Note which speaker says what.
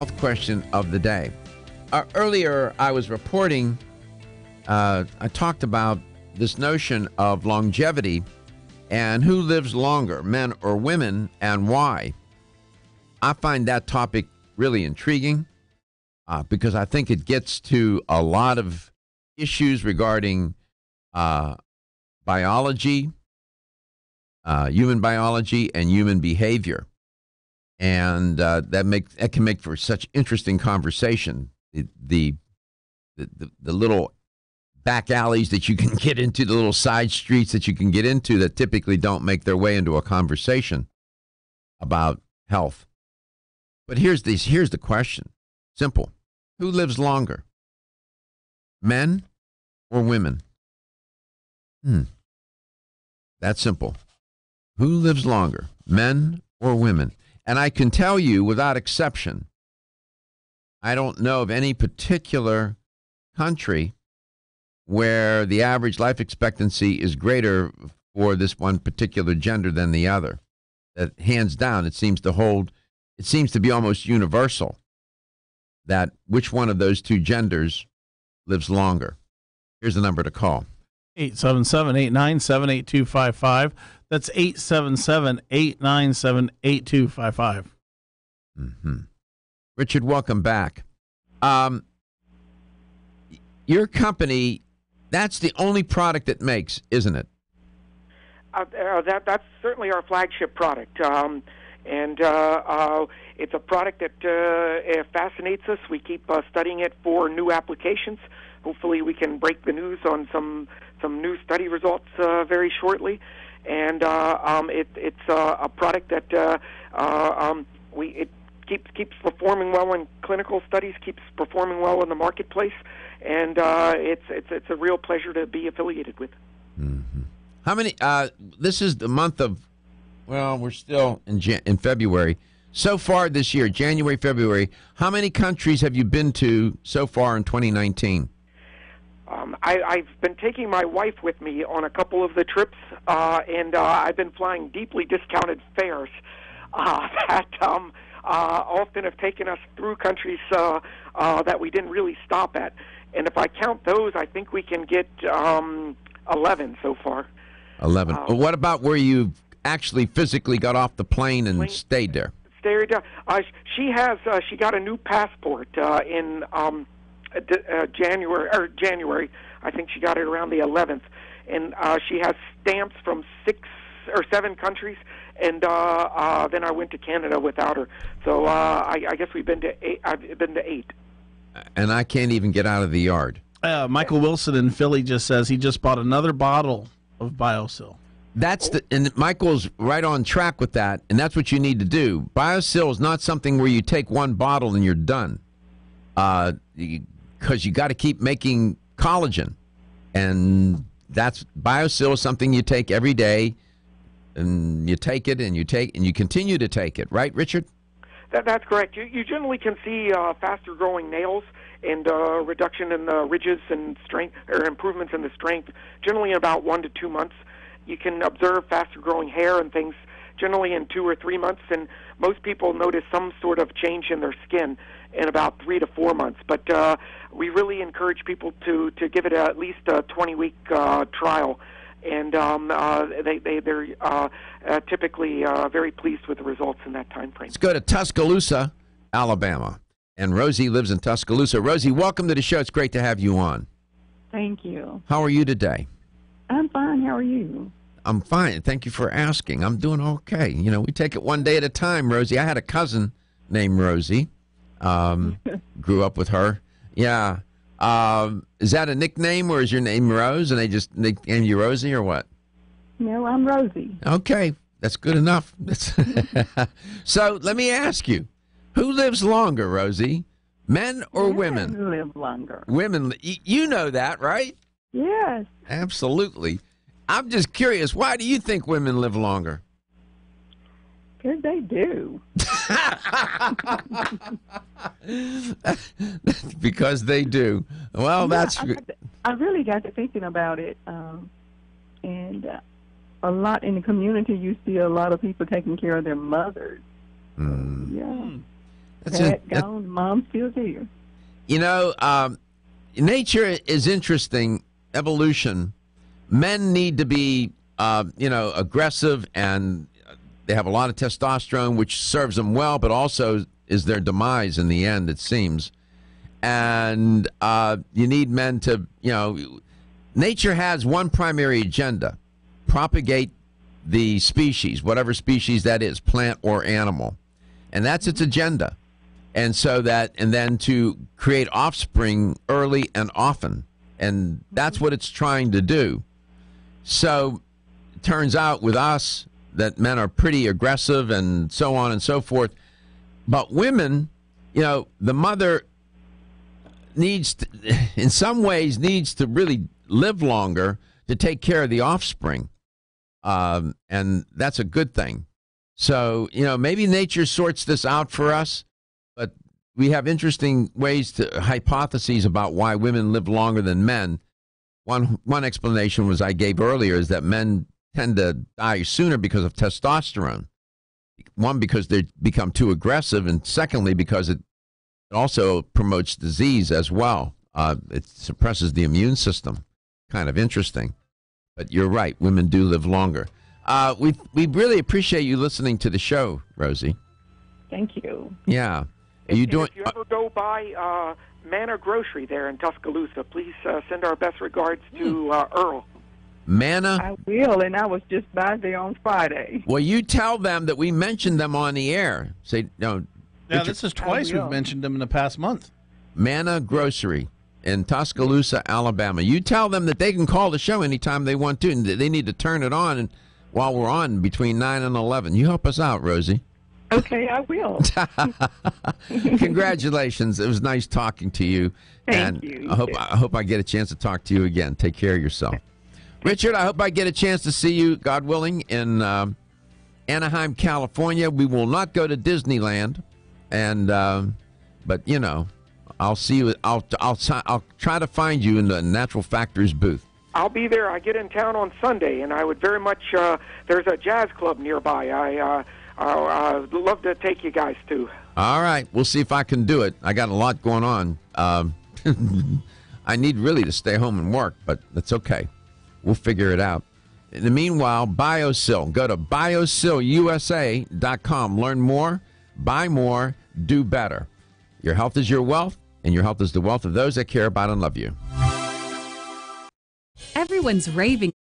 Speaker 1: Health question of the day. Earlier, I was reporting, I talked about this notion of longevity and who lives longer, men or women, and why. I find that topic really intriguing because I think it gets to a lot of issues regarding biology, human biology, and human behavior. And that can make for such interesting conversation. The little back alleys that you can get into, the little side streets that you can get into that typically don't make their way into a conversation about health. But here's the question. Simple. Who lives longer? Men or women? That's simple. Who lives longer? Men or women? And I can tell you without exception, I don't know of any particular country where the average life expectancy is greater for this one particular gender than the other. That hands down, it seems to be almost universal that which one of those two genders lives longer. Here's the number to call.
Speaker 2: 877-897-8255. That's 877-897-8255.
Speaker 1: Richard, welcome back. Your company, that's the only product it makes, isn't it?
Speaker 3: That's certainly our flagship product. It's a product that fascinates us. We keep studying it for new applications. Hopefully we can break the news on some new study results very shortly. And it's a product that it keeps performing well in clinical studies, keeps performing well in the marketplace, and it's a real pleasure to be affiliated with.
Speaker 1: Mm-hmm. How many? This is the month of. Well, we're still in February. So far this year, January, February, how many countries have you been to so far in 2019?
Speaker 3: I've been taking my wife with me on a couple of the trips, and I've been flying deeply discounted fares that often have taken us through countries that we didn't really stop at. And if I count those, I think we can get 11 so far.
Speaker 1: 11. What about where you actually physically got off the plane and stayed there?
Speaker 3: She got a new passport in January. I think she got it around the 11th, and she has stamps from 6 or 7 countries. And then I went to Canada without her. So I guess we've been to 8. I've been to 8.
Speaker 1: And I can't even get out of the yard.
Speaker 2: Michael Wilson in Philly just says he just bought another bottle of BioSil.
Speaker 1: And Michael's right on track with that, and that's what you need to do. BioSil is not something where you take one bottle and you're done, because you got to keep making collagen, and BioSil is something you take every day, and you take it and you continue to take it, right, Richard?
Speaker 3: That's correct. You generally can see faster growing nails and reduction in the ridges and strength, or improvements in the strength, generally in about 1 to 2 months. You can observe faster growing hair and things generally in 2 or 3 months, and most people notice some sort of change in their skin in about 3 to 4 months. But we really encourage people to give it at least a 20-week trial, and they're typically very pleased with the results in that time frame.
Speaker 1: Let's go to Tuscaloosa, Alabama. And Rosie lives in Tuscaloosa. Rosie, welcome to the show. It's great to have you on.
Speaker 4: Thank you.
Speaker 1: How are you today?
Speaker 4: I'm fine. How are you?
Speaker 1: I'm fine. Thank you for asking. I'm doing okay. You know, we take it one day at a time, Rosie. I had a cousin named Rosie. Grew up with her. Yeah. Is that a nickname, or is your name Rose, and they just nicknamed you Rosie, or what?
Speaker 4: No, I'm Rosie.
Speaker 1: Okay. That's good enough. So let me ask you, who lives longer, Rosie? Men or women?
Speaker 4: Women live longer.
Speaker 1: Women. You know that, right?
Speaker 4: Yes.
Speaker 1: Absolutely. I'm just curious, why do you think women live longer?
Speaker 4: Because they do.
Speaker 1: Because they do. Well, that's...
Speaker 4: I really got to thinking about it, and a lot in the community, you see a lot of people taking care of their mothers.
Speaker 1: Mm.
Speaker 4: Yeah. Dad gone, Mom's still there.
Speaker 1: You know, nature is interesting. Evolution. Men need to be, aggressive, and they have a lot of testosterone, which serves them well, but also is their demise in the end, it seems. And you need men to, nature has one primary agenda: propagate the species, whatever species that is, plant or animal. And that's its agenda. And then to create offspring early and often. And that's what it's trying to do. So it turns out with us that men are pretty aggressive and so on and so forth. But women, the mother in some ways needs to really live longer to take care of the offspring. And that's a good thing. So, maybe nature sorts this out for us, but we have interesting hypotheses about why women live longer than men. One explanation I gave earlier is that men tend to die sooner because of testosterone. One, because they become too aggressive, and secondly, because it also promotes disease as well. It suppresses the immune system. Kind of interesting. But you're right, women do live longer. We really appreciate you listening to the show, Rosie.
Speaker 4: Thank you.
Speaker 1: Yeah.
Speaker 3: If you ever go by Manor Grocery there in Tuscaloosa, please send our best regards to Earl.
Speaker 1: Manna?
Speaker 4: I will, and I was just by there on Friday.
Speaker 1: Well, you tell them that we mentioned them on the air. Say, no.
Speaker 2: Yeah, this is twice we've mentioned them in the past month.
Speaker 1: Manna Grocery in Tuscaloosa, Alabama. You tell them that they can call the show anytime they want to, and they need to turn it on while we're on between 9 and 11. You help us out, Rosie.
Speaker 4: Okay, I will.
Speaker 1: Congratulations. It was nice talking to you.
Speaker 4: Thank you.
Speaker 1: I hope I get a chance to talk to you again. Take care of yourself. Richard, I hope I get a chance to see you, God willing, in Anaheim, California. We will not go to Disneyland, but I'll see you. I'll try to find you in the Natural Factors booth.
Speaker 3: I'll be there. I get in town on Sunday, and I would very much. There's a jazz club nearby. I'd love to take you guys to.
Speaker 1: All right, we'll see if I can do it. I got a lot going on. I need really to stay home and work, but that's okay. We'll figure it out. In the meanwhile, BioSil. Go to biosilusa.com. Learn more, buy more, do better. Your health is your wealth, and your health is the wealth of those that care about and love you.
Speaker 5: Everyone's raving